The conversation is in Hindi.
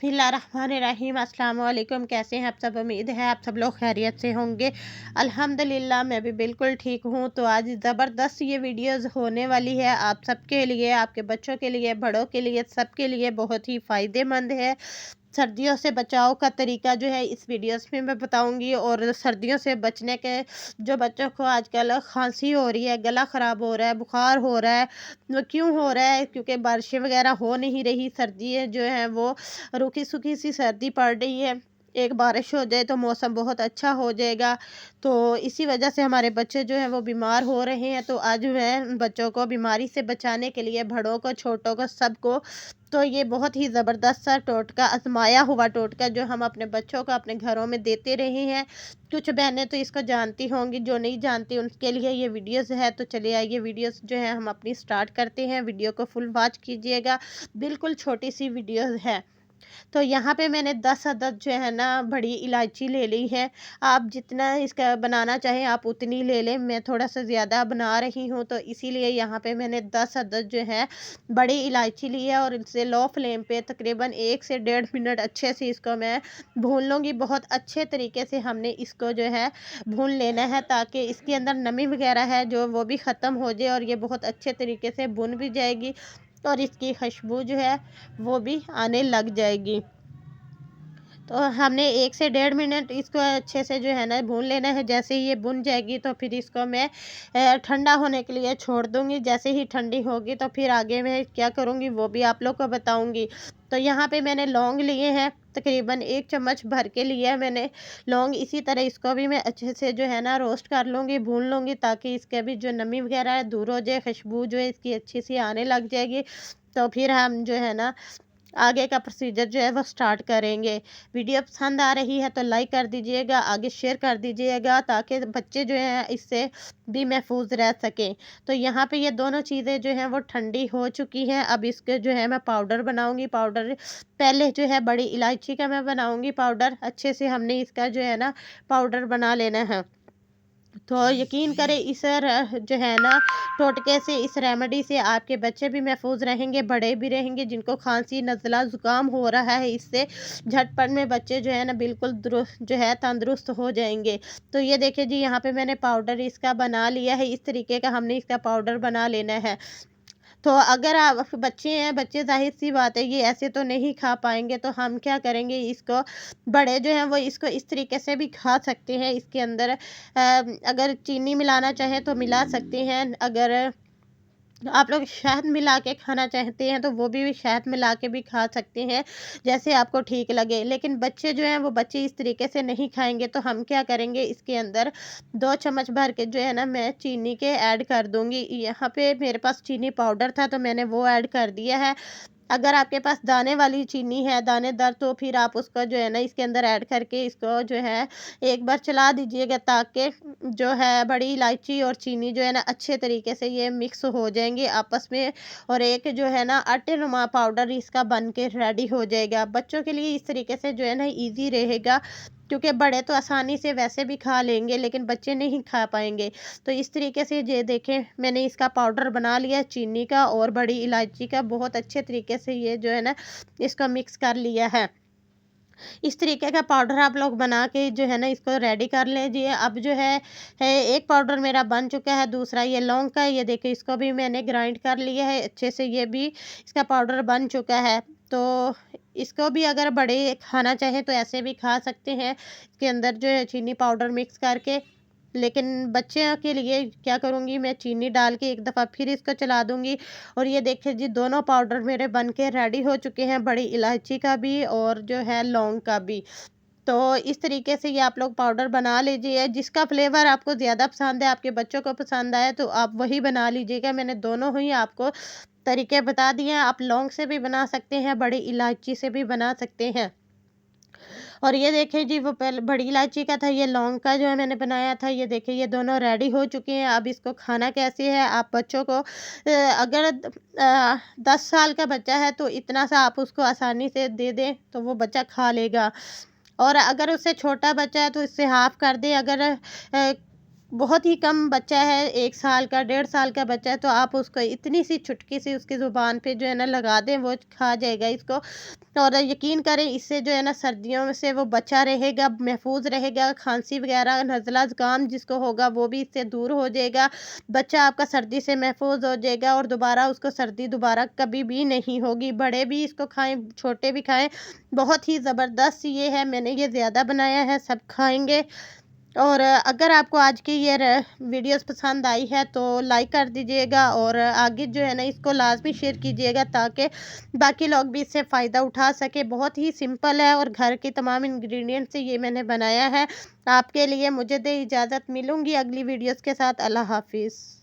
बिस्मिल्लाहिर्रहमानिर्रहीम। अस्सलाम वालेकुम। कैसे हैं आप सब? उम्मीद है आप सब लोग खैरियत से होंगे। अल्हम्दुलिल्लाह मैं भी बिल्कुल ठीक हूँ। तो आज ज़बरदस्त ये वीडियोस होने वाली है आप सबके लिए, आपके बच्चों के लिए, बड़ों के लिए, सबके लिए बहुत ही फ़ायदेमंद है। सर्दियों से बचाव का तरीका जो है इस वीडियोस में मैं बताऊंगी। और सर्दियों से बचने के, जो बच्चों को आजकल खांसी हो रही है, गला ख़राब हो रहा है, बुखार हो रहा है, वो क्यों हो रहा है? क्योंकि बारिशें वगैरह हो नहीं रही, सर्दी जो है वो रूखी सूखी सी सर्दी पड़ रही है। एक बारिश हो जाए तो मौसम बहुत अच्छा हो जाएगा। तो इसी वजह से हमारे बच्चे जो हैं वो बीमार हो रहे हैं। तो आज मैं बच्चों को बीमारी से बचाने के लिए, बड़ों को, छोटों को, सबको, तो ये बहुत ही ज़बरदस्त सा टोटका, आजमाया हुआ टोटका जो हम अपने बच्चों को अपने घरों में देते रहे हैं। कुछ बहनें तो इसको जानती होंगी, जो नहीं जानती उनके लिए ये वीडियोस है। तो चलिए आइए वीडियोस जो है हम अपनी स्टार्ट करते हैं। वीडियो को फुल वॉच कीजिएगा, बिल्कुल छोटी सी वीडियो है। तो यहाँ पे मैंने 10 अदद जो है ना बड़ी इलायची ले ली है। आप जितना इसका बनाना चाहें आप उतनी ले लें। मैं थोड़ा सा ज़्यादा बना रही हूँ तो इसीलिए यहाँ पे मैंने 10 अदद जो है बड़ी इलायची ली है। और इसे लो फ्लेम पे तकरीबन 1 से 1.5 मिनट अच्छे से इसको मैं भून लूँगी। बहुत अच्छे तरीके से हमने इसको जो है भून लेना है, ताकि इसके अंदर नमी वगैरह है जो वो भी ख़त्म हो जाए और ये बहुत अच्छे तरीके से भुन भी जाएगी और इसकी खुशबू जो है वो भी आने लग जाएगी। तो हमने 1 से 1.5 मिनट इसको अच्छे से जो है ना भून लेना है। जैसे ही ये भुन जाएगी तो फिर इसको मैं ठंडा होने के लिए छोड़ दूँगी। जैसे ही ठंडी होगी तो फिर आगे मैं क्या करूँगी वो भी आप लोग को बताऊँगी। तो यहाँ पे मैंने लौंग लिए हैं, तकरीबन 1 चम्मच भर के लिया है मैंने लौंग। इसी तरह इसको भी मैं अच्छे से जो है ना रोस्ट कर लूँगी, भून लूँगी, ताकि इसके भी जो नमी वगैरह है दूर हो जाए, खुशबू जो है इसकी अच्छी सी आने लग जाएगी। तो फिर हम जो है ना आगे का प्रोसीजर जो है वो स्टार्ट करेंगे। वीडियो पसंद आ रही है तो लाइक कर दीजिएगा, आगे शेयर कर दीजिएगा, ताकि बच्चे जो हैं इससे भी महफूज रह सकें। तो यहाँ पे ये दोनों चीज़ें जो हैं वो ठंडी हो चुकी हैं। अब इसके जो है मैं पाउडर बनाऊंगी। पाउडर पहले जो है बड़ी इलायची का मैं बनाऊंगी पाउडर। अच्छे से हमने इसका जो है ना पाउडर बना लेना है। तो यकीन करें इस जो है ना टोटके से, इस रेमेडी से आपके बच्चे भी महफूज रहेंगे, बड़े भी रहेंगे। जिनको खांसी, नज़ला, ज़ुकाम हो रहा है, इससे झटपट में बच्चे जो है ना बिल्कुल दुरुस्त जो है तंदुरुस्त हो जाएंगे। तो ये देखिए जी, यहाँ पे मैंने पाउडर इसका बना लिया है। इस तरीके का हमने इसका पाउडर बना लेना है। तो अगर आप बच्चे हैं, बच्चे ज़ाहिर-सी बात है ये ऐसे तो नहीं खा पाएँगे, तो हम क्या करेंगे, इसको बड़े जो हैं वो इसको इस तरीके से भी खा सकते हैं। इसके अंदर अगर चीनी मिलाना चाहें तो मिला सकते हैं। अगर आप लोग शहद मिला के खाना चाहते हैं तो वो भी शहद मिला के भी खा सकते हैं, जैसे आपको ठीक लगे। लेकिन बच्चे जो हैं वो बच्चे इस तरीके से नहीं खाएँगे, तो हम क्या करेंगे, इसके अंदर 2 चम्मच भर के जो है ना मैं चीनी के ऐड कर दूँगी। यहाँ पे मेरे पास चीनी पाउडर था तो मैंने वो ऐड कर दिया है। अगर आपके पास दाने वाली चीनी है, दानेदार, तो फिर आप उसका जो है ना इसके अंदर ऐड करके इसको जो है एक बार चला दीजिएगा, ताकि जो है बड़ी इलायची और चीनी जो है ना अच्छे तरीके से ये मिक्स हो जाएंगे आपस में। और एक जो है ना आटे नुमा पाउडर इसका बन के रेडी हो जाएगा। बच्चों के लिए इस तरीके से जो है ना ईजी रहेगा, क्योंकि बड़े तो आसानी से वैसे भी खा लेंगे लेकिन बच्चे नहीं खा पाएंगे। तो इस तरीके से ये देखें, मैंने इसका पाउडर बना लिया चीनी का और बड़ी इलायची का। बहुत अच्छे तरीके से ये जो है ना इसको मिक्स कर लिया है। इस तरीके का पाउडर आप लोग बना के जो है ना इसको रेडी कर लीजिए। अब जो है एक पाउडर मेरा बन चुका है, दूसरा ये लौंग का है। ये देखिए इसको भी मैंने ग्राइंड कर लिया है अच्छे से, ये भी इसका पाउडर बन चुका है। तो इसको भी अगर बड़े खाना चाहें तो ऐसे भी खा सकते हैं, इसके अंदर जो है चीनी पाउडर मिक्स करके। लेकिन बच्चों के लिए क्या करूँगी, मैं चीनी डाल के एक दफ़ा फिर इसको चला दूँगी। और ये देखिए जी, दोनों पाउडर मेरे बन के रेडी हो चुके हैं, बड़ी इलायची का भी और जो है लौंग का भी। तो इस तरीके से ये आप लोग पाउडर बना लीजिए। जिसका फ्लेवर आपको ज़्यादा पसंद है, आपके बच्चों को पसंद आए, तो आप वही बना लीजिएगा। मैंने दोनों ही आपको तरीके बता दिए हैं। आप लौंग से भी बना सकते हैं, बड़ी इलायची से भी बना सकते हैं। और ये देखिए जी, वो पहले बड़ी इलायची का था, ये लौंग का जो है मैंने बनाया था। ये देखिए ये दोनों रेडी हो चुके हैं। अब इसको खाना कैसे है, आप बच्चों को अगर 10 साल का बच्चा है तो इतना सा आप उसको आसानी से दे दें तो वो बच्चा खा लेगा। और अगर उससे छोटा बच्चा है तो इससे हाफ़ कर दें। अगर बहुत ही कम बच्चा है, 1 साल का, 1.5 साल का बच्चा है, तो आप उसको इतनी सी चुटकी सी उसकी ज़ुबान पे जो है ना लगा दें, वो खा जाएगा इसको। और यकीन करें इससे जो है ना सर्दियों में से वो बचा रहेगा, महफूज रहेगा, खांसी वगैरह, नज़ला ज़ुकाम जिसको होगा वो भी इससे दूर हो जाएगा। बच्चा आपका सर्दी से महफूज हो जाएगा और दोबारा उसको सर्दी दोबारा कभी भी नहीं होगी। बड़े भी इसको खाएँ, छोटे भी खाएँ, बहुत ही ज़बरदस्त ये है। मैंने ये ज़्यादा बनाया है, सब खाएँगे। और अगर आपको आज की ये वीडियोस पसंद आई है तो लाइक कर दीजिएगा और आगे जो है ना इसको लाजमी शेयर कीजिएगा ताकि बाकी लोग भी इससे फ़ायदा उठा सके। बहुत ही सिंपल है और घर के तमाम इंग्रेडिएंट से ये मैंने बनाया है आपके लिए। मुझे दे इजाज़त, मिलूँगी अगली वीडियोस के साथ। अल्लाह हाफ़िज़।